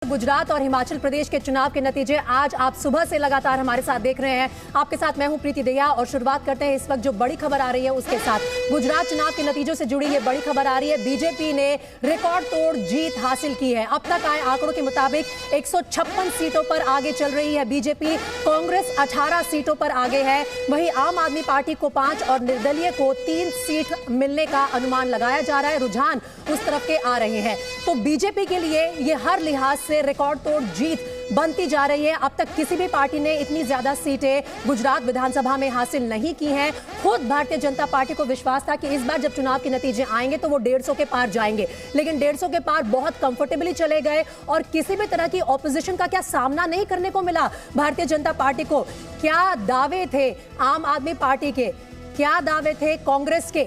गुजरात और हिमाचल प्रदेश के चुनाव के नतीजे आज आप सुबह से लगातार हमारे साथ देख रहे हैं। आपके साथ मैं हूं प्रीति दहिया और शुरुआत करते हैं इस वक्त जो बड़ी खबर आ रही है उसके साथ। गुजरात चुनाव के नतीजों से जुड़ी ये बड़ी खबर आ रही है। बीजेपी ने रिकॉर्ड तोड़ जीत हासिल की है। अब तक आए आंकड़ों के मुताबिक 156 सीटों पर आगे चल रही है बीजेपी। कांग्रेस 18 सीटों पर आगे है, वहीं आम आदमी पार्टी को 5 और निर्दलीय को 3 सीट मिलने का अनुमान लगाया जा रहा है। रुझान उस तरफ के आ रहे हैं, तो बीजेपी के लिए ये हर लिहाज से रिकॉर्ड तोड़ जीत बनती जा रही है। अब तक किसी भी पार्टी ने इतनी ज्यादा सीटें गुजरात विधानसभा में हासिल नहीं की हैं। खुद भारतीय जनता पार्टी को विश्वास था कि इस बार जब चुनाव के नतीजे आएंगे तो वो 150 के पार जाएंगे, लेकिन 150 के पार बहुत कंफर्टेबली चले गए और किसी भी तरह की ऑपोजिशन का क्या सामना नहीं करने को मिला भारतीय जनता पार्टी को। क्या दावे थे आम आदमी पार्टी के, क्या दावे थे कांग्रेस के,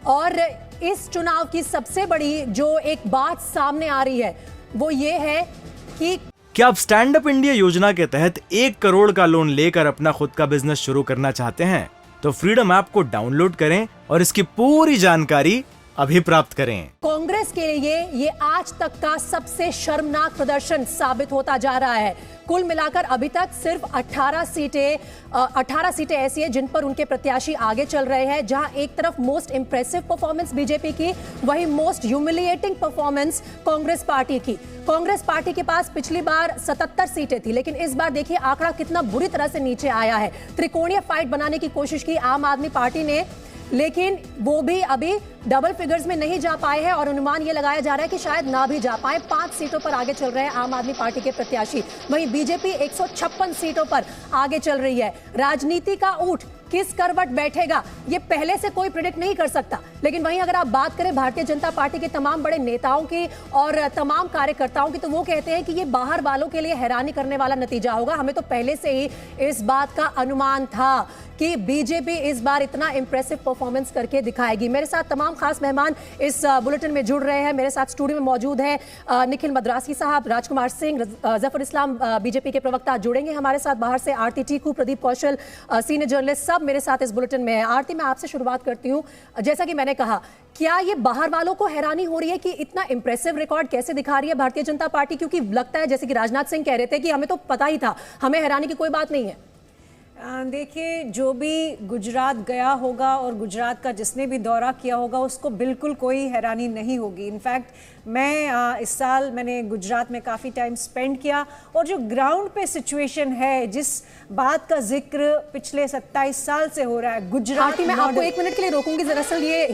और इस चुनाव की सबसे बड़ी जो एक बात सामने आ रही है वो ये है कि क्या आप स्टैंड अप इंडिया योजना के तहत 1 करोड़ का लोन लेकर अपना खुद का बिजनेस शुरू करना चाहते हैं? तो फ्रीडम ऐप को डाउनलोड करें और इसकी पूरी जानकारी अभी प्राप्त करें। कांग्रेस के लिए ये आज तक का सबसे शर्मनाक प्रदर्शन साबित होता जा रहा है। कुल मिलाकर अभी तक सिर्फ 18 सीटें ऐसी है जिन पर उनके प्रत्याशी आगे चल रहे हैं, जहां एक तरफ मोस्ट इंप्रेसिव परफॉर्मेंस बीजेपी की, वहीं most humiliating performance Congress party की। कांग्रेस पार्टी के पास पिछली बार 77 सीटें थी, लेकिन इस बार देखिए आंकड़ा कितना बुरी तरह से नीचे आया है। त्रिकोणीय फाइट बनाने की कोशिश की आम आदमी पार्टी ने, लेकिन वो भी अभी डबल फिगर्स में नहीं जा पाए हैं और अनुमान ये लगाया जा रहा है कि शायद ना भी जा पाए। 5 सीटों पर आगे चल रहे हैं आम आदमी पार्टी के प्रत्याशी, वहीं बीजेपी 156 सीटों पर आगे चल रही है। राजनीति का ऊंट किस करवट बैठेगा ये पहले से कोई प्रेडिक्ट नहीं कर सकता, लेकिन वहीं अगर आप बात करें भारतीय जनता पार्टी के तमाम बड़े नेताओं की और तमाम कार्यकर्ताओं की, तो वो कहते हैं कि ये बाहर वालों के लिए हैरानी करने वाला नतीजा होगा। हमें तो पहले से ही इस बात का अनुमान था कि बीजेपी इस बार इतना इंप्रेसिव परफॉर्मेंस करके दिखाएगी। मेरे साथ तमाम खास मेहमान इस बुलेटिन में जुड़ रहे हैं। मेरे साथ स्टूडियो में मौजूद हैं निखिल मद्रासी साहब, राजकुमार सिंह, जफर इस्लाम बीजेपी के प्रवक्ता जुड़ेंगे हमारे साथ बाहर से, आरती टीकू, प्रदीप कौशल सीनियर जर्नलिस्ट, सब मेरे साथ इस बुलेटिन में है। आरती, मैं आपसे शुरुआत करती हूँ। जैसा कि मैंने कहा, क्या ये बाहर वालों को हैरानी हो रही है कि इतना इंप्रेसिव रिकॉर्ड कैसे दिखा रही है भारतीय जनता पार्टी? क्योंकि लगता है जैसे कि राजनाथ सिंह कह रहे थे कि हमें तो पता ही था, हमें हैरानी की कोई बात नहीं है। देखिए, जो भी गुजरात गया होगा और गुजरात का जिसने भी दौरा किया होगा उसको बिल्कुल कोई हैरानी नहीं होगी। इनफैक्ट मैं इस साल मैंने गुजरात में काफ़ी टाइम स्पेंड किया और जो ग्राउंड पे सिचुएशन है, जिस बात का जिक्र पिछले 27 साल से हो रहा है गुजरात में, आपको 1 मिनट के लिए रोकूंगी। दरअसल ये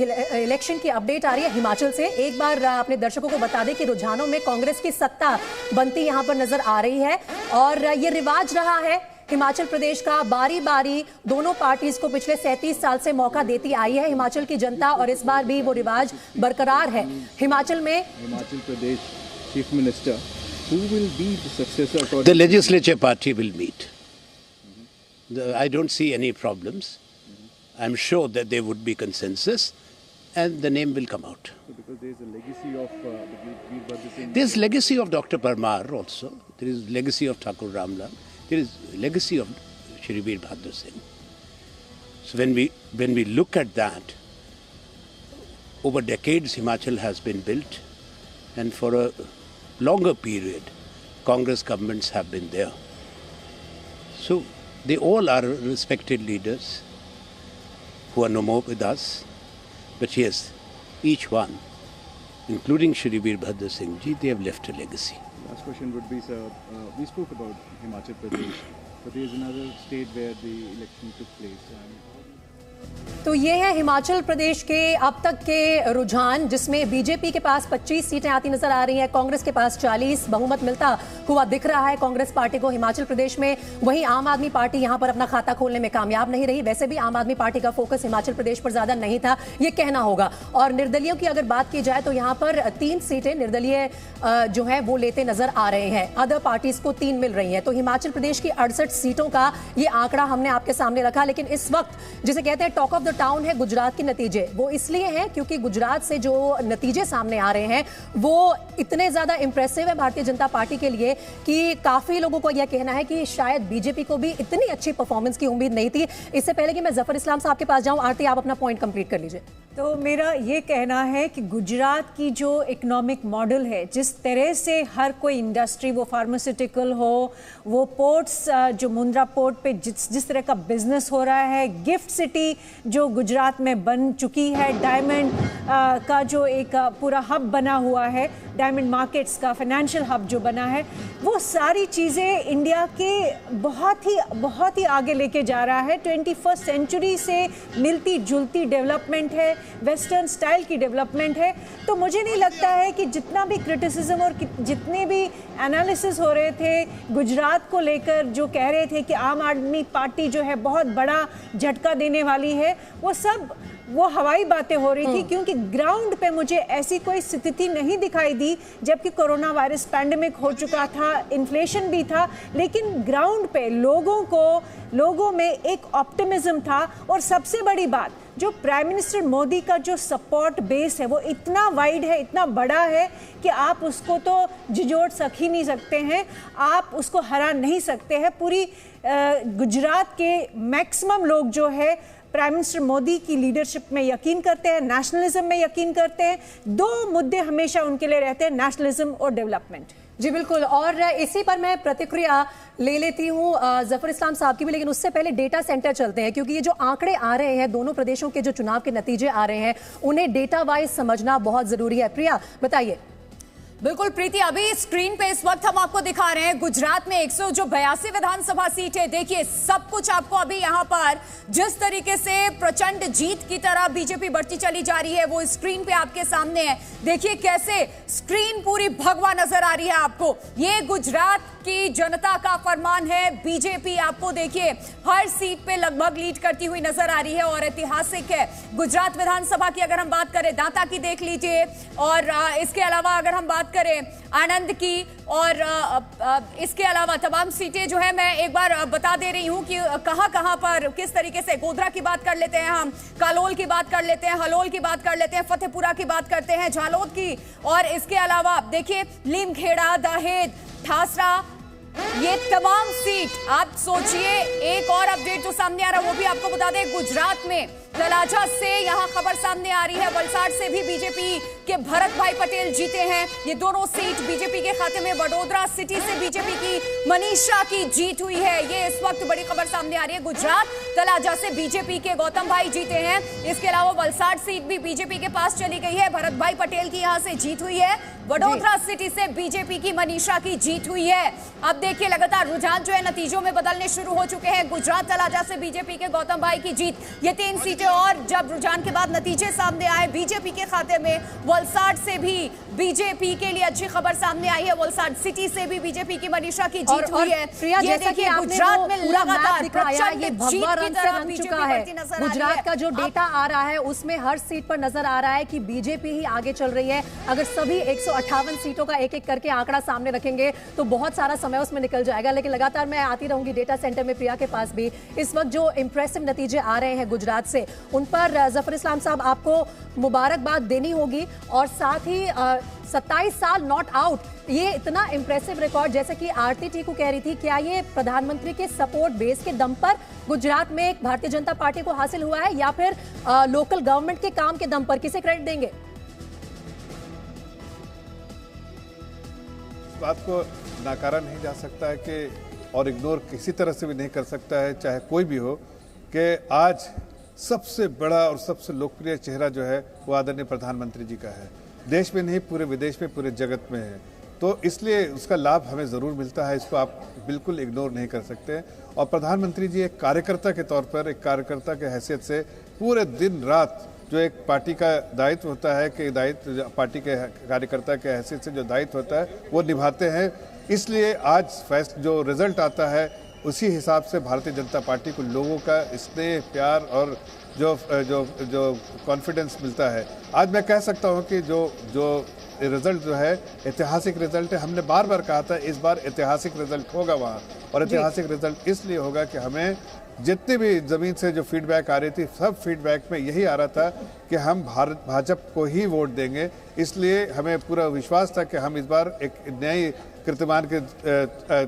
इलेक्शन की अपडेट आ रही है हिमाचल से। एक बार अपने दर्शकों को बता दें कि रुझानों में कांग्रेस की सत्ता बनती यहाँ पर नजर आ रही है और ये रिवाज रहा है हिमाचल प्रदेश का, बारी बारी दोनों पार्टीज को पिछले 37 साल से मौका देती आई है हिमाचल की जनता, और इस बार भी वो रिवाज बरकरार है। Himachal Pradesh chief minister, who will be the successor? The legislature party will meet. I don't see any problems. I'm sure that there would be consensus and the name will come out. Because there is a legacy of Veerbhadra Singh. There's legacy of Dr. Parmar also. There is legacy of Thakur Ramlal. There is legacy of Shri Veerbhadra Singh. So when we look at that, over decades Himachal has been built, and for a longer period Congress governments have been there. So they all are respected leaders who are no more with us, but yes, each one, including Shri Veerbhadra Singh ji, they have left a legacy. Last question would be, sir, we spoke about Himachal Pradesh, but there is another state where the election took place. तो ये है हिमाचल प्रदेश के अब तक के रुझान, जिसमें BJP के पास 25 सीटें आती नजर आ रही हैं, कांग्रेस के पास 40। बहुमत मिलता हुआ दिख रहा है कांग्रेस पार्टी को हिमाचल प्रदेश में। वहीं आम आदमी पार्टी यहां पर अपना खाता खोलने में कामयाब नहीं रही। वैसे भी आम आदमी पार्टी का फोकस हिमाचल प्रदेश पर ज्यादा नहीं था, ये कहना होगा। और निर्दलीयों की अगर बात की जाए तो यहां पर 3 सीटें निर्दलीय जो है वो लेते नजर आ रहे हैं, अदर पार्टीज को 3 मिल रही हैं। तो हिमाचल प्रदेश की 68 सीटों का ये आंकड़ा हमने आपके सामने रखा। लेकिन इस वक्त जिसे कहते हैं टॉक ऑफ द टाउन है गुजरात के नतीजे। वो इसलिए हैं क्योंकि गुजरात से जो नतीजे सामने आ रहे हैं वो इतने ज्यादा इंप्रेसिव है भारतीय जनता पार्टी के लिए कि काफी लोगों को यह कहना है कि शायद बीजेपी को भी इतनी अच्छी परफॉर्मेंस की उम्मीद नहीं थी। इससे पहले कि मैं जफर इस्लाम साहब के पास जाऊं, आरती आप अपना पॉइंट कंप्लीट कर लीजिए। तो मेरा ये कहना है कि गुजरात की जो इकोनॉमिक मॉडल है, जिस तरह से हर कोई इंडस्ट्री, वो फार्मास्यूटिकल हो, वो पोर्ट्स, जो मुंद्रा पोर्ट पे जिस तरह का बिजनेस हो रहा है, गिफ्ट सिटी जो गुजरात में बन चुकी है, डायमंड का जो एक पूरा हब बना हुआ है, डायमंड मार्केट्स का फाइनेंशियल हब जो बना है, वो सारी चीज़ें इंडिया के बहुत ही आगे लेके जा रहा है। 21st सेंचुरी से मिलती जुलती डेवलपमेंट है, वेस्टर्न स्टाइल की डेवलपमेंट है। तो मुझे नहीं लगता है कि जितना भी क्रिटिसिज्म और जितने भी एनालिसिस हो रहे थे गुजरात को लेकर, जो कह रहे थे कि आम आदमी पार्टी जो है बहुत बड़ा झटका देने वाली है, वो हवाई बातें हो रही थी, क्योंकि ग्राउंड पे मुझे ऐसी कोई स्थिति नहीं दिखाई दी। जबकि कोरोना वायरस पैंडेमिक हो चुका था, इन्फ्लेशन भी था, लेकिन ग्राउंड पे लोगों में एक ऑप्टिमिज्म था। और सबसे बड़ी बात, जो प्राइम मिनिस्टर मोदी का जो सपोर्ट बेस है वो इतना वाइड है, इतना बड़ा है कि आप उसको तो झिझोड़ ही नहीं सकते हैं, आप उसको हरा नहीं सकते हैं। पूरी गुजरात के मैक्सिमम लोग जो है प्राइम मिनिस्टर मोदी की लीडरशिप में यकीन करते हैं, नेशनलिज्म में यकीन करते हैं। दो मुद्दे हमेशा उनके लिए रहते हैं, नेशनलिज्म और डेवलपमेंट। जी बिल्कुल, और इसी पर मैं प्रतिक्रिया ले लेती हूँ जफर इस्लाम साहब की भी, लेकिन उससे पहले डेटा सेंटर चलते हैं, क्योंकि ये जो आंकड़े आ रहे हैं, दोनों प्रदेशों के जो चुनाव के नतीजे आ रहे हैं, उन्हें डेटा वाइज समझना बहुत जरूरी है। प्रिया बताइए। बिल्कुल प्रीति, अभी स्क्रीन पे इस वक्त हम आपको दिखा रहे हैं गुजरात में 182 विधानसभा सीट है। देखिए सब कुछ आपको अभी यहाँ पर जिस तरीके से प्रचंड जीत की तरह बीजेपी बढ़ती चली जा रही है वो स्क्रीन पे आपके सामने है। देखिए कैसे स्क्रीन पूरी भगवा नजर आ रही है आपको। ये गुजरात की जनता का फरमान है। बीजेपी आपको देखिए हर सीट पे लगभग लीड करती हुई नजर आ रही है और ऐतिहासिक है। गुजरात विधानसभा की अगर हम बात करें, दांता की देख लीजिए, और इसके अलावा अगर हम बात करें आनंद की, और इसके अलावा तमाम सीटें जो है मैं एक बार बता दे रही हूं कि कहां पर किस तरीके से। गोधरा की बात कर लेते हैं हम, कालोल की बात कर लेते हैं, हलोल की बात कर लेते हैं, फतेहपुरा की बात करते हैं, झालोद की, और इसके अलावा देखिए लीमखेड़ा, दहेज, ठासरा, ये तमाम सीट। आप सोचिए, एक और अपडेट जो सामने आ रहा है वो भी आपको बता दें। गुजरात में तलाजा से यहां खबर सामने आ रही है, वलसाड से भी बीजेपी के भरत भाई पटेल जीते हैं। ये दोनों सीट बीजेपी के खाते में। वडोदरा सिटी से बीजेपी की मनीषा की जीत हुई है, ये इस वक्त बड़ी खबर सामने आ रही है। गुजरात तलाजा से बीजेपी के गौतम भाई जीते हैं। इसके अलावा वलसाड सीट भी बीजेपी के पास चली गई है, भरत भाई पटेल की यहां से जीत हुई है। वडोदरा सिटी से बीजेपी की मनीषा की जीत हुई है। अब देखिए लगातार रुझान जो है नतीजों में बदलने शुरू हो चुके हैं। गुजरात तलाजा से बीजेपी के गौतम भाई की जीत, ये 3 सीटें। और जब रुझान के बाद नतीजे सामने आए बीजेपी के खाते में, वलसाड से भी बीजेपी के लिए अच्छी खबर सामने आई है। वलसाड सिटी से भी बीजेपी की मनीषा की जीत हुई है। प्रिया, जैसा कि आपने गुजरात में लगातार दिखाया, ये भगवा रंग से रंग चुका है। गुजरात का जो डेटा आ रहा है उसमें हर सीट पर नजर आ रहा है कि बीजेपी ही आगे चल रही है। अगर सभी 158 सीटों का एक एक करके आंकड़ा सामने रखेंगे तो बहुत सारा समय उसमें निकल जाएगा, लेकिन लगातार मैं आती रहूंगी डेटा सेंटर में प्रिया के पास भी। इस वक्त जो इंप्रेसिव नतीजे आ रहे हैं गुजरात से, उन पर जफर इस्लाम साहब आपको मुबारकबाद देनी होगी। और साथ ही 27 साल नॉट आउट, ये इतना इंप्रेसिव रिकॉर्ड, जैसे कि आरती टीकू कह रही थी, क्या ये प्रधानमंत्री के सपोर्ट बेस के दम पर गुजरात में एक भारतीय जनता पार्टी को हासिल हुआ है, या फिर लोकल गवर्नमेंट के काम के दम पर? किसे क्रेडिट देंगे? इस बात को नकारा नहीं जा सकता है कि, और इग्नोर किसी तरह से भी नहीं कर सकता है, चाहे कोई भी हो, कि आज सबसे बड़ा और सबसे लोकप्रिय चेहरा जो है वो आदरणीय प्रधानमंत्री जी का है। देश में नहीं, पूरे विदेश में, पूरे जगत में है। तो इसलिए उसका लाभ हमें ज़रूर मिलता है, इसको आप बिल्कुल इग्नोर नहीं कर सकते। और प्रधानमंत्री जी एक कार्यकर्ता के तौर पर, एक कार्यकर्ता के हैसियत से पूरे दिन रात जो एक पार्टी का दायित्व होता है, कि दायित्व पार्टी के कार्यकर्ता के हैसियत से जो दायित्व होता है वो निभाते हैं। इसलिए आज जो रिजल्ट आता है उसी हिसाब से भारतीय जनता पार्टी को लोगों का स्नेह, प्यार और जो कॉन्फिडेंस मिलता है। आज मैं कह सकता हूं कि जो रिजल्ट जो है ऐतिहासिक रिजल्ट है। हमने बार बार कहा था इस बार ऐतिहासिक रिजल्ट होगा वहाँ, और ऐतिहासिक रिजल्ट इसलिए होगा कि हमें जितनी भी ज़मीन से जो फीडबैक आ रही थी, सब फीडबैक में यही आ रहा था कि हम भाजपा को ही वोट देंगे। इसलिए हमें पूरा विश्वास था कि हम इस बार एक नई कीर्तिमान के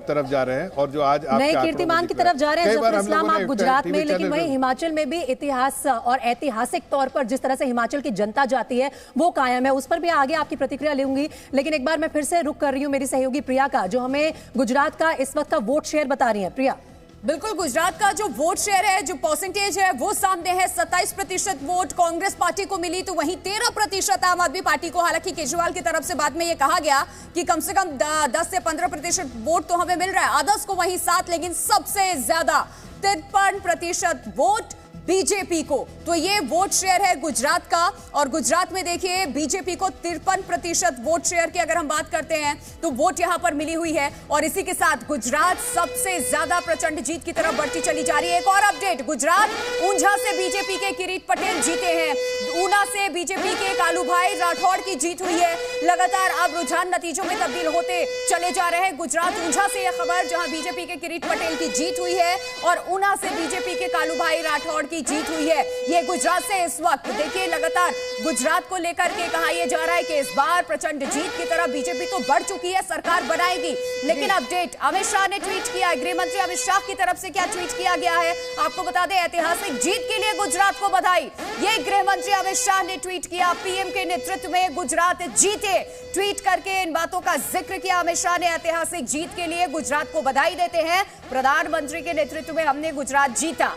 तरफ जा रहे हैं और जो आज नए कीर्तिमान की तरफ जा रहे हैं जफर इस्लाम आप गुजरात में, लेकिन वहीं हिमाचल में भी इतिहास और ऐतिहासिक तौर पर जिस तरह से हिमाचल की जनता जाती है वो कायम है। उस पर भी आगे आपकी प्रतिक्रिया लूंगी, लेकिन एक बार मैं फिर से रुक कर रही हूं मेरी सहयोगी प्रिया का, जो हमें गुजरात का इस वक्त का वोट शेयर बता रही है। प्रिया, बिल्कुल, गुजरात का जो वोट शेयर है, जो परसेंटेज है वो सामने है। 27% वोट कांग्रेस पार्टी को मिली, तो वहीं 13% आम आदमी पार्टी को। हालांकि केजरीवाल की तरफ से बाद में ये कहा गया कि कम से कम 10 से 15% वोट तो हमें मिल रहा है, अदर्स को वहीं 7, लेकिन सबसे ज्यादा 53% वोट बीजेपी को। तो ये वोट शेयर है गुजरात का, और गुजरात में देखिए बीजेपी को 53% वोट शेयर की अगर हम बात करते हैं तो वोट यहां पर मिली हुई है, और इसी के साथ गुजरात सबसे ज्यादा प्रचंड जीत की तरफ बढ़ती चली जा रही है। एक और अपडेट, गुजरात ऊंझा से बीजेपी के किरीट पटेल जीते हैं, ऊना से बीजेपी के कालूभाई राठौड़ की जीत हुई है। लगातार अब रुझान नतीजों में तब्दील होते चले जा रहे हैं। गुजरात ऊंझा से यह खबर, जहां बीजेपी के किरीट पटेल की जीत हुई है, और ऊना से बीजेपी के कालूभाई राठौड़ की जीत हुई है। ये गुजरात से इस वक्त देखिए लगातार गुजरात को लेकर के कहा यह जा रहा है कि इस बार प्रचंड जीत की तरफ बीजेपी तो बढ़ चुकी है, सरकार बनाएगी। लेकिन अपडेट अमित शाह ने ट्वीट किया, गृह मंत्री अमित शाह की तरफ से क्या ट्वीट किया गया है आपको बता दें। ऐतिहासिक जीत के लिए गुजरात को बधाई, ये गृह मंत्री अमित शाह ने ट्वीट किया। पीएम के नेतृत्व में गुजरात जीते, ट्वीट करके इन बातों का जिक्र किया अमित शाह ने। ऐतिहासिक जीत के लिए गुजरात को बधाई देते हैं, प्रधानमंत्री के नेतृत्व में हमने गुजरात जीता।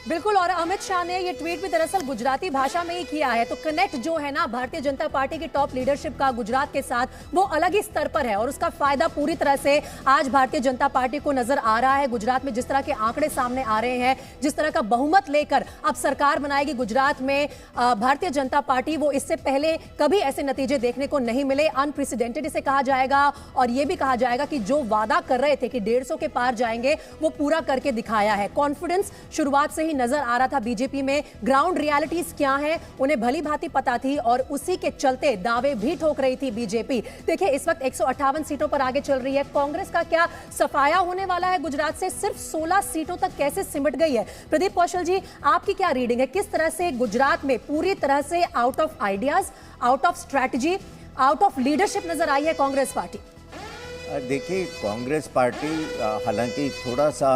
बिल्कुल, और अमित शाह ने ये ट्वीट भी दरअसल गुजराती भाषा में ही किया है। तो कनेक्ट जो है ना भारतीय जनता पार्टी की टॉप लीडरशिप का गुजरात के साथ, वो अलग ही स्तर पर है, और उसका फायदा पूरी तरह से आज भारतीय जनता पार्टी को नजर आ रहा है। गुजरात में जिस तरह के आंकड़े सामने आ रहे हैं, जिस तरह का बहुमत लेकर अब सरकार बनाएगी गुजरात में भारतीय जनता पार्टी, वो इससे पहले कभी ऐसे नतीजे देखने को नहीं मिले। अनप्रेसिडेंटेड इसे कहा जाएगा, और ये भी कहा जाएगा कि जो वादा कर रहे थे कि 150 के पार जाएंगे, वो पूरा करके दिखाया है। कॉन्फिडेंस शुरुआत से ही नजर आ रहा था बीजेपी में। ग्राउंड रियलिटीज क्या है उन्हें भली भांति पता थी, और उसी के चलते दावे भी ठोक रही थी बीजेपी। देखिए इस वक्त 158 सीटों पर आगे चल रही है। कांग्रेस का क्या सफाया होने वाला है गुजरात से, सिर्फ 16 सीटों तक कैसे सिमट गई है। प्रदीप कौशल जी, आपकी क्या रीडिंग है, किस तरह से गुजरात में पूरी तरह से out of ideas, out of strategy, out of leadership नजर आई है कांग्रेस पार्टी? देखिए कांग्रेस पार्टी हालांकि थोड़ा सा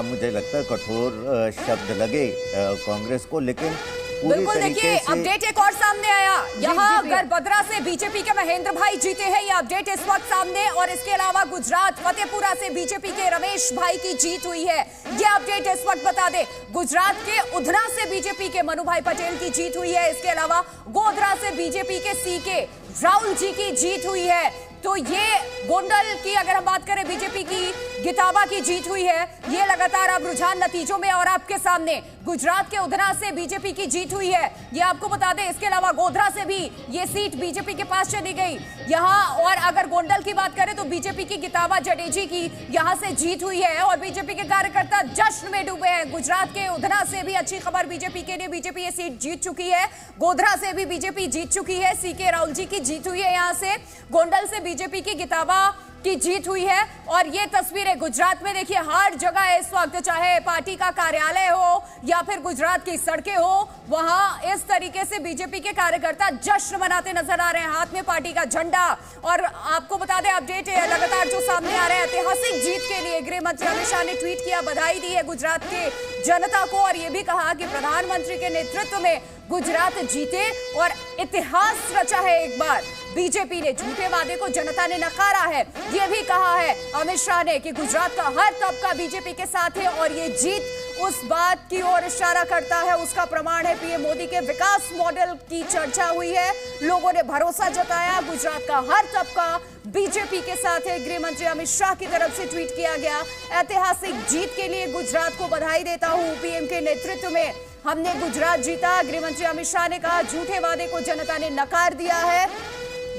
मुझे लगता है कठोर शब्द लगे कांग्रेस को, लेकिन बिल्कुल देखिए अपडेट एक और सामने आया, यहाँ गरबद्रा से बीजेपी के महेंद्र भाई जीते हैं, ये अपडेट इस वक्त सामने। और इसके अलावा गुजरात फतेहपुरा से बीजेपी के रमेश भाई की जीत हुई है, ये अपडेट इस वक्त बता दे। गुजरात के उधना से बीजेपी के मनु भाई पटेल की जीत हुई है। इसके अलावा गोधरा से बीजेपी के सीके राहुल जी की जीत हुई है। तो ये गोंडल की अगर हम बात करें बीजेपी की गिताबा की जीत हुई है। ये लगातार अब रुझान नतीजों में और आपके सामने गुजरात के उधना से बीजेपी की जीत हुई है, ये आपको बता दें। इसके अलावा गोधरा से भी ये सीट बीजेपी के पास चली गई यहाँ। और अगर गोंडल की बात करें तो बीजेपी की गिताबा जडेजी की यहाँ से जीत हुई है, और बीजेपी के कार्यकर्ता जश्न में डूबे हैं। गुजरात के उधना से भी अच्छी खबर बीजेपी के लिए, बीजेपी ये सीट जीत चुकी है। गोधरा से भी बीजेपी जीत चुकी है, सीके राहुल जी की जीत हुई है यहाँ से। गोंडल से बीजेपी की गिताबा की जीत हुई है। और ये तस्वीरें गुजरात में देखिए हर जगह इस वक्त, चाहे पार्टी का कार्यालय हो या फिर गुजरात की सड़कें हो, वहां इस तरीके से बीजेपी के कार्यकर्ता जश्न मनाते नजर आ रहे हैं, हाथ में पार्टी का झंडा। और आपको बता दें अपडेट लगातार जो सामने आ रहे हैं, ऐतिहासिक जीत के लिए गृह मंत्री अमित शाह ने ट्वीट किया, बधाई दी है गुजरात के जनता को, और ये भी कहा कि प्रधानमंत्री के नेतृत्व में गुजरात जीते और इतिहास रचा है। एक बार बीजेपी ने झूठे वादे को जनता ने नकारा है, ये भी कहा है अमित शाह ने कि गुजरात का हर तबका बीजेपी के साथ है, और ये जीत उस बात की ओर इशारा करता है, उसका प्रमाण है। पीएम मोदी के विकास मॉडल की चर्चा हुई है, लोगों ने भरोसा जताया, गुजरात का हर तबका बीजेपी के साथ है। गृह मंत्री अमित शाह की तरफ से ट्वीट किया गया, ऐतिहासिक जीत के लिए गुजरात को बधाई देता हूं, पीएम के नेतृत्व में हमने गुजरात जीता। गृह मंत्री अमित शाह ने कहा झूठे वादे को जनता ने नकार दिया है,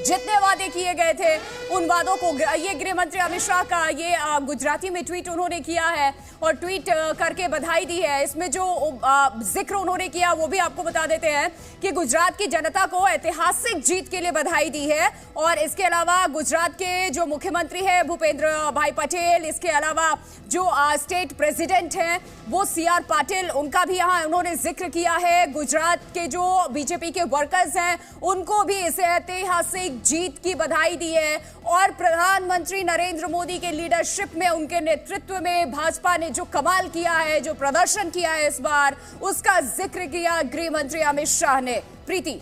जितने वादे किए गए थे उन वादों को, ये गृह मंत्री अमित शाह का ये गुजराती में ट्वीट उन्होंने किया है और ट्वीट करके बधाई दी है। इसमें जो जिक्र उन्होंने किया वो भी आपको बता देते हैं कि गुजरात की जनता को ऐतिहासिक जीत के लिए बधाई दी है। और इसके अलावा गुजरात के जो मुख्यमंत्री है भूपेंद्र भाई पटेल, इसके अलावा जो स्टेट प्रेसिडेंट हैं वो CR पाटिल, उनका भी यहाँ उन्होंने जिक्र किया है। गुजरात के जो बीजेपी के वर्कर्स हैं उनको भी इस ऐतिहासिक जीत की बधाई दी है और प्रधानमंत्री नरेंद्र मोदी के लीडरशिप में, उनके नेतृत्व में भाजपा ने जो कमाल किया है, जो प्रदर्शन किया है इस बार, उसका जिक्र किया गृह मंत्री अमित शाह ने। प्रीति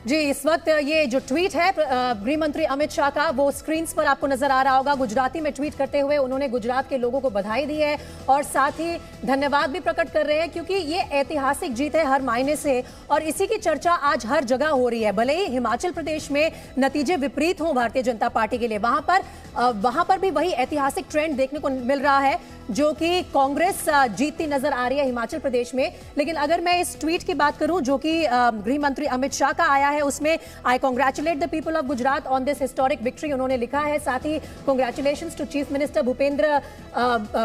जी, इस वक्त ये जो ट्वीट है गृह मंत्री अमित शाह का, वो स्क्रीन पर आपको नजर आ रहा होगा। गुजराती में ट्वीट करते हुए उन्होंने गुजरात के लोगों को बधाई दी है और साथ ही धन्यवाद भी प्रकट कर रहे हैं, क्योंकि ये ऐतिहासिक जीत है हर मायने से और इसी की चर्चा आज हर जगह हो रही है। भले ही हिमाचल प्रदेश में नतीजे विपरीत हों भारतीय जनता पार्टी के लिए, वहां पर भी वही ऐतिहासिक ट्रेंड देखने को मिल रहा है जो कि कांग्रेस जीतती नजर आ रही है हिमाचल प्रदेश में। लेकिन अगर मैं इस ट्वीट की बात करूं जो कि गृह मंत्री अमित शाह का आया है, उसमें I congratulate the people of Gujarat on this historic victory उन्होंने लिखा है। साथ ही congratulations to chief minister Bhupendra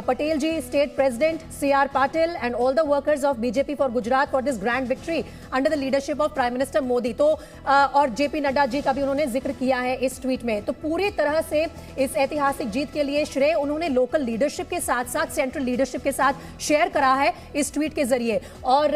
Patel ji, state president CR Patil and all the workers of BJP for Gujarat for this grand victory under the leadership of prime minister Modi. तो और JP Nadda ji का भी उन्होंने जिक्र किया है इस ट्वीट में। तो पूरी तरह से इस ऐतिहासिक जीत के लिए श्रेय उन्होंने लोकल लीडरशिप के साथ साथ सेंट्रल लीडरशिप के साथ शेयर करा है इस ट्वीट के जरिए। और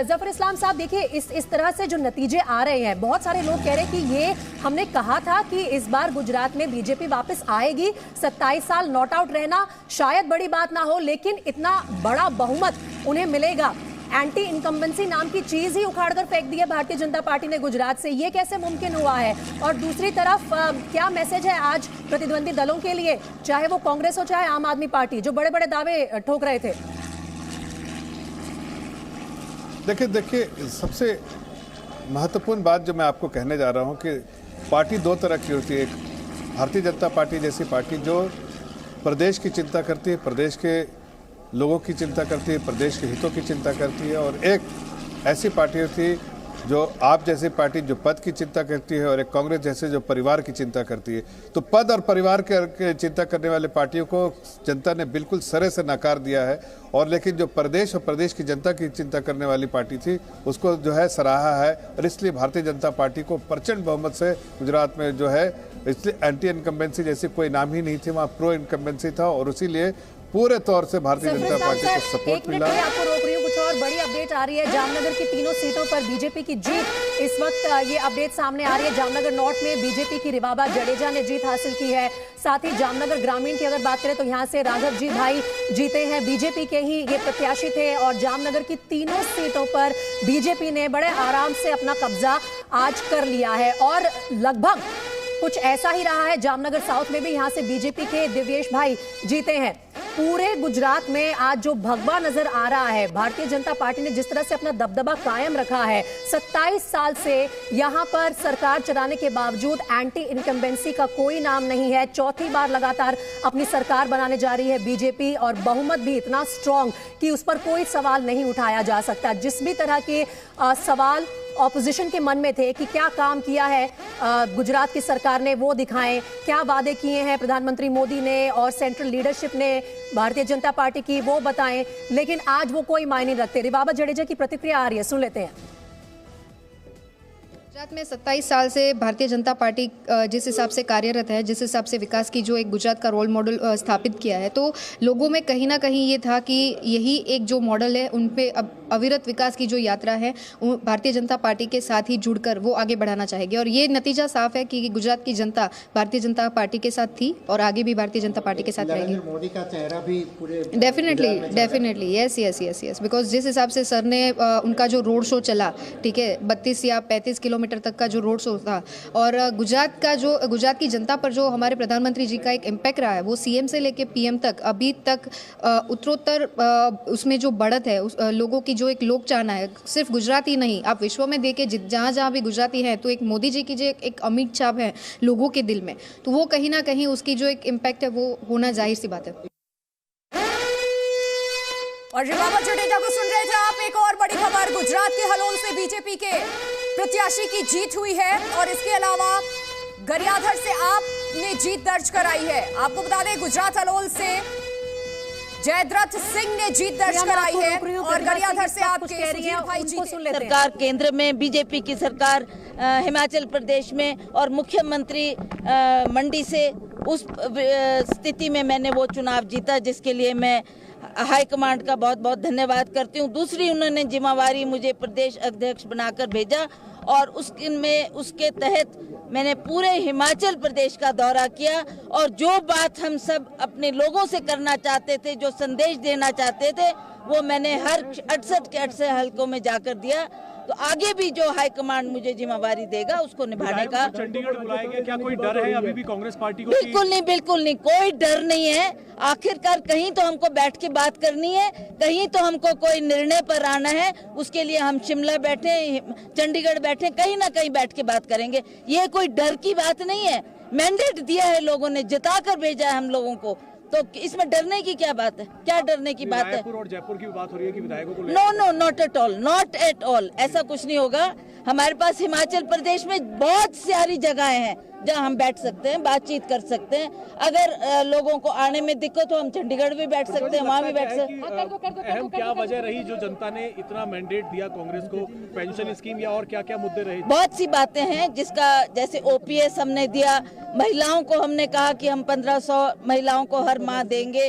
जफर इस्लाम साहब, देखिए इस तरह से जो नतीजे आ रहे हैं, बहुत सारे लोग कह रहे हैं कि ये हमने कहा था कि इस बार गुजरात में बीजेपी वापस आएगी, 27 साल नॉट आउट रहना शायद बड़ी बात ना हो, लेकिन इतना बड़ा बहुमत उन्हें मिलेगा। एंटी इनकम्बेंसी नाम की चीज ही उखाड़कर फेंक दी है भारतीय जनता पार्टी ने गुजरात से, ये कैसे मुमकिन हुआ है? और दूसरी तरफ क्या मैसेज है आज प्रतिद्वंदी दलों के लिए, चाहे वो कांग्रेस हो चाहे आम आदमी पार्टी, जो बड़े बड़े दावे ठोक रहे थे? देखिए सबसे महत्वपूर्ण बात जो मैं आपको कहने जा रहा हूं कि पार्टी दो तरह की होती है। एक भारतीय जनता पार्टी जैसी पार्टी जो प्रदेश की चिंता करती है, प्रदेश के लोगों की चिंता करती है, प्रदेश के हितों की चिंता करती है, और एक ऐसी पार्टी होती है जो आप जैसी पार्टी जो पद की चिंता करती है, और एक कांग्रेस जैसे जो परिवार की चिंता करती है। तो पद और परिवार के चिंता करने वाले पार्टियों को जनता ने बिल्कुल सरे से नकार दिया है, और लेकिन जो प्रदेश और प्रदेश की जनता की चिंता करने वाली पार्टी थी उसको जो है सराहा है। और इसलिए भारतीय जनता पार्टी को प्रचंड बहुमत से गुजरात में जो है, इसलिए एंटी इनकम्बेंसी जैसी कोई नाम ही नहीं थी, वहाँ प्रो इनकम्बेंसी था, और इसीलिए पूरे तौर से भारतीय जनता पार्टी को सपोर्ट मिला। आपको रोक रही हूँ, कुछ और बड़ी अपडेट आ रही है। जामनगर की तीनों सीटों पर बीजेपी की जीत, इस वक्त ये अपडेट सामने आ रही है। जामनगर नॉर्थ में बीजेपी की रिवाबा जडेजा ने जीत हासिल की है। साथ ही जामनगर ग्रामीण की अगर बात करें तो यहाँ से राघव जी भाई जीते हैं, बीजेपी के ही ये प्रत्याशी थे। और जामनगर की तीनों सीटों पर बीजेपी ने बड़े आराम से अपना कब्जा आज कर लिया है, और लगभग कुछ ऐसा ही रहा है जामनगर साउथ में भी, यहाँ से बीजेपी के दिव्येश भाई जीते हैं। पूरे गुजरात में आज जो भगवा नजर आ रहा है, भारतीय जनता पार्टी ने जिस तरह से अपना दबदबा कायम रखा है, 27 साल से यहां पर सरकार चलाने के बावजूद एंटी इनकम्बेंसी का कोई नाम नहीं है। चौथी बार लगातार अपनी सरकार बनाने जा रही है बीजेपी, और बहुमत भी इतना स्ट्रांग कि उस पर कोई सवाल नहीं उठाया जा सकता। जिस भी तरह के सवाल ऑपोजिशन के मन में थे कि क्या काम किया है गुजरात की सरकार ने, वो दिखाएं, क्या वादे किए हैं प्रधानमंत्री मोदी ने और सेंट्रल लीडरशिप ने भारतीय जनता पार्टी की, वो बताएं। लेकिन आज वो कोई मायने नहीं रखते। रिवाबा जडेजा की प्रतिक्रिया आ रही है, सुन लेते हैं। गुजरात में 27 साल से भारतीय जनता पार्टी जिस हिसाब से कार्यरत है, जिस हिसाब से विकास की जो एक गुजरात का रोल मॉडल स्थापित किया है, तो लोगों में कहीं ना कहीं ये था कि यही एक जो मॉडल है उन पे अब अविरत विकास की जो यात्रा है भारतीय जनता पार्टी के साथ ही जुड़कर वो आगे बढ़ाना चाहेगी। और ये नतीजा साफ है कि गुजरात की जनता भारतीय जनता पार्टी के साथ थी और आगे भी भारतीय जनता पार्टी के साथ रहेगी। मोदी का चेहरा भी पूरे डेफिनेटली यस, बिकॉज जिस हिसाब से सर ने उनका जो रोड शो चला, ठीक है, 32 या 35 किलोमीटर तक का जो रोड शो था, और गुजरात की जनता पर जो हमारे प्रधानमंत्री जी का एक इम्पैक्ट रहा है, वो CM से लेके PM तक अभी तक उत्तरोत्तर उसमें जो बढ़त है, लोगों की जो एक लोक चाहना है, सिर्फ गुजरात ही नहीं, आप विश्व में देखे जहाँ जहाँ भी गुजराती हैं, तो एक मोदी जी की जो एक अमिट छाप है लोगों के दिल में, तो वो कहीं ना कहीं उसकी जो एक इम्पैक्ट है वो होना जाहिर सी बात है। और रिवाबा जडेजा को सुन रहे थे आप। एक और बड़ी खबर, गुजरात के हलोल से बीजेपी के प्रत्याशी की जीत हुई है, और इसके अलावा गरियाधर से आपने जीत दर्ज कराई है। आपको बता दें, गुजरात हलोल से जयद्रथ सिंह ने जीत दर्ज कराई है, और गरियाधर से आपके सुधीर भाई जीते। सरकार केंद्र में बीजेपी की सरकार हिमाचल प्रदेश में और मुख्यमंत्री मंडी से, उस स्थिति में मैंने वो चुनाव जीता, जिसके लिए मैं हाईकमांड का बहुत बहुत धन्यवाद करती हूँ। दूसरी, उन्होंने जिम्मेवारी मुझे प्रदेश अध्यक्ष बनाकर भेजा और उसके तहत मैंने पूरे हिमाचल प्रदेश का दौरा किया और जो बात हम सब अपने लोगों से करना चाहते थे, जो संदेश देना चाहते थे, वो मैंने हर 68 के 68 हलकों में जाकर दिया। तो आगे भी जो हाईकमांड मुझे जिम्मेवारी देगा उसको निभाने का। चंडीगढ़ बुलाएंगे, क्या कोई डर है अभी भी कांग्रेस पार्टी को? बिल्कुल नहीं, बिल्कुल नहीं, कोई डर नहीं है। आखिरकार कहीं तो हमको बैठ के बात करनी है, कहीं तो हमको कोई निर्णय पर आना है। उसके लिए हम शिमला बैठे, चंडीगढ़ बैठे, कहीं ना कहीं बैठ के बात करेंगे। ये कोई डर की बात नहीं है। मैंडेट दिया है लोगों ने, जिता कर भेजा है हम लोगों को, तो इसमें डरने की क्या बात है? क्या डरने की बात है? रायपुर और जयपुर की बात हो रही है कि विधायकों को no no, not at all, not at all, ऐसा कुछ नहीं होगा। हमारे पास हिमाचल प्रदेश में बहुत सारी जगहें हैं जहां हम बैठ सकते हैं, बातचीत कर सकते हैं। अगर लोगों को आने में दिक्कत हो, हम चंडीगढ़ भी बैठ सकते हैं, वहाँ भी बैठ सकते हैं। अहम क्या वजह रही जो जनता ने इतना मैंडेट दिया कांग्रेस को? पेंशन स्कीम या और क्या क्या मुद्दे रहे? बहुत सी बातें हैं, जिसका जैसे OPS हमने दिया, महिलाओं को हमने कहा कि हम 1500 महिलाओं को हर माह देंगे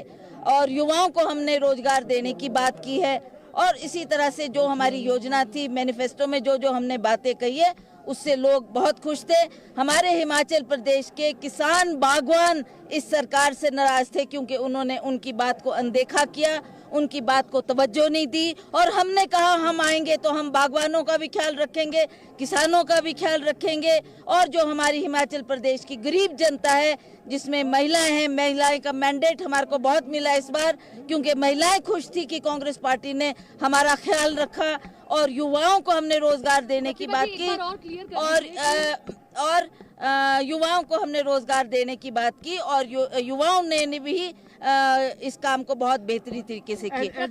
और युवाओं को हमने रोजगार देने की बात की है। और इसी तरह से जो हमारी योजना थी, मैनिफेस्टो में जो जो हमने बातें कही है, उससे लोग बहुत खुश थे। हमारे हिमाचल प्रदेश के किसान बागवान इस सरकार से नाराज थे क्योंकि उन्होंने उनकी बात को अनदेखा किया, उनकी बात को तवज्जो नहीं दी। और हमने कहा हम आएंगे तो हम बागवानों का भी ख्याल रखेंगे, किसानों का भी ख्याल रखेंगे और जो हमारी हिमाचल प्रदेश की गरीब जनता है, जिसमें महिलाएं हैं, महिलाएं का मैंडेट हमारे को बहुत मिला इस बार, क्योंकि महिलाएं खुश थी कि कांग्रेस पार्टी ने हमारा ख्याल रखा। और युवाओं को हमने रोजगार देने की बात की और युवाओं को हमने रोजगार देने की बात की और युवाओं ने भी इस काम को बहुत बेहतरीन तरीके से किया।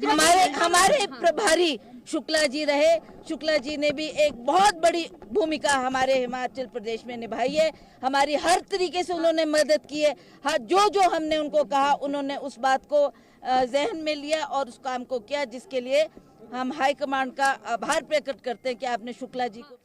हमारे प्रभारी शुक्ला जी रहे, शुक्ला जी ने भी एक बहुत बड़ी भूमिका हमारे हिमाचल प्रदेश में निभाई है। हमारी हर तरीके से उन्होंने मदद की है। जो जो हमने उनको कहा, उन्होंने उस बात को जहन में लिया और उस काम को किया, जिसके लिए हम हाईकमांड का आभार प्रकट करते हैं कि आपने शुक्ला जी को।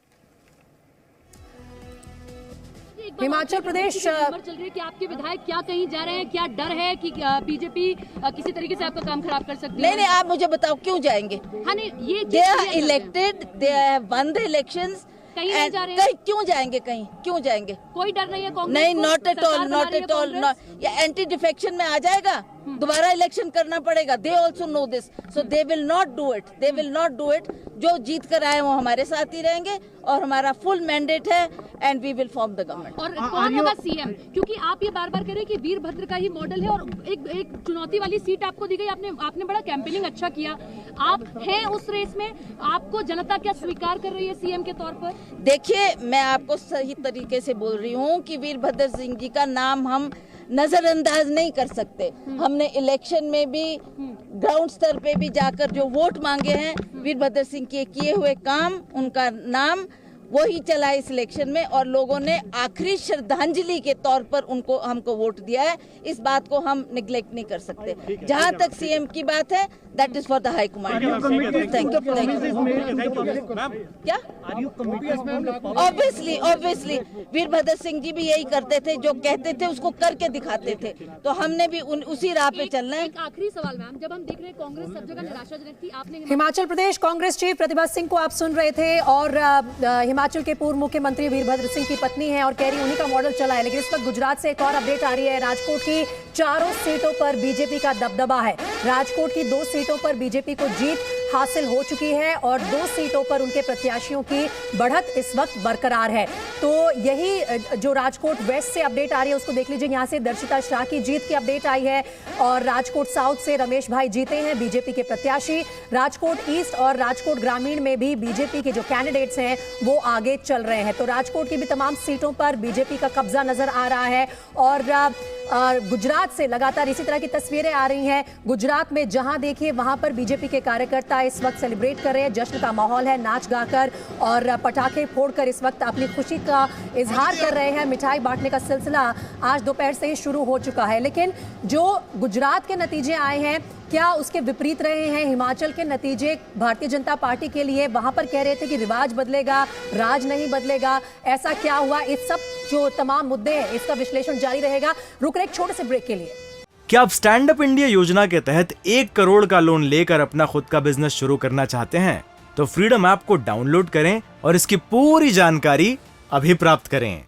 हिमाचल प्रदेश चल रही है कि आपके विधायक क्या कहीं जा रहे हैं, क्या डर है कि बीजेपी किसी तरीके से आपका काम खराब कर सकती है? नहीं, आप मुझे बताओ क्यों जाएंगे? हाँ, नहीं, ये they are elected, they have won the elections. कहीं नहीं जा रहे हैं? क्यों जाएंगे? कहीं क्यों जाएंगे? कोई डर नहीं है कांग्रेस नहीं, not at all, not at all. ये एंटी डिफेक्शन में आ जाएगा, दोबारा इलेक्शन करना पड़ेगा। They also know this, so they will not do it, they will not do it. जो जीत कर आए वो हमारे साथ ही रहेंगे और हमारा फुल मैंडेट है and we will form the government. और कौन होगा सीएम? क्योंकि आप ये बार बार कह रहे हैं कि वीरभद्र का ही मॉडल है और एक चुनौती वाली सीट आपको दी गई। आपने बड़ा कैंपेनिंग अच्छा किया, आप हैं उस रेस में, आपको जनता क्या स्वीकार कर रही है सीएम के तौर पर? देखिए, मैं आपको सही तरीके से बोल रही हूँ कि वीरभद्र सिंह जी का नाम हम नजरअंदाज नहीं कर सकते। हमने इलेक्शन में भी ग्राउंड स्तर पे भी जाकर जो वोट मांगे हैं, वीरभद्र सिंह के किए हुए काम, उनका नाम वही चला इस इलेक्शन में और लोगों ने आखिरी श्रद्धांजलि के तौर पर उनको हमको वोट दिया है। इस बात को हम निगलेक्ट नहीं कर सकते। जहां तक सीएम की बात है, that is for the high command. Thank you. क्या? ऑब्वियसली वीरभद्र सिंह जी भी यही करते थे, जो कहते थे उसको करके दिखाते थे, तो हमने भी उसी राह पे चलना है। एक आखिरी सवाल मैम, जब हम देख रहे हैं कांग्रेस सब जगह निराशाजनक थी, आपने हिमाचल प्रदेश कांग्रेस चीफ प्रतिभा सिंह को आप सुन रहे थे और हिमाचल के पूर्व मुख्यमंत्री वीरभद्र सिंह की पत्नी है और कह रही उन्हीं का मॉडल चला है। लेकिन इस वक्त गुजरात से एक और अपडेट आ रही है। राजकोट की 4 सीटों पर बीजेपी का दबदबा है। राजकोट की 2 सीटों पर बीजेपी को जीत हासिल हो चुकी है और 2 सीटों पर उनके प्रत्याशियों की बढ़त इस वक्त बरकरार है। तो यही जो राजकोट वेस्ट से अपडेट आ रही है उसको देख लीजिए। यहाँ से दर्शिता शाह की जीत की अपडेट आई है और राजकोट साउथ से रमेश भाई जीते हैं, बीजेपी के प्रत्याशी। राजकोट ईस्ट और राजकोट ग्रामीण में भी बीजेपी के जो कैंडिडेट्स हैं वो आगे चल रहे हैं। तो राजकोट की भी तमाम सीटों पर बीजेपी का कब्जा नजर आ रहा है और गुजरात से लगातार इसी तरह की तस्वीरें आ रही हैं। गुजरात में जहां देखिए वहां पर बीजेपी के कार्यकर्ता इस वक्त सेलिब्रेट कर रहे हैं। जश्न का माहौल है, नाच गाकर और पटाखे फोड़कर इस वक्त अपनी खुशी का इजहार कर रहे हैं। मिठाई बांटने का सिलसिला आज दोपहर से ही शुरू हो चुका है। लेकिन जो गुजरात के नतीजे आए हैं, क्या उसके विपरीत रहे हैं? हिमाचल के नतीजे भारतीय जनता पार्टी के लिए, वहां पर कह रहे थे कि रिवाज बदलेगा, राज नहीं बदलेगा। ऐसा क्या हुआ? इस सब जो तमाम मुद्दे हैं, इसका विश्लेषण जारी रहेगा। रुक रहे एक छोटे से ब्रेक के लिए। क्या आप स्टैंड अप इंडिया योजना के तहत 1 करोड़ का लोन लेकर अपना खुद का बिजनेस शुरू करना चाहते हैं? तो फ्रीडम ऐप को डाउनलोड करें और इसकी पूरी जानकारी अभी प्राप्त करें।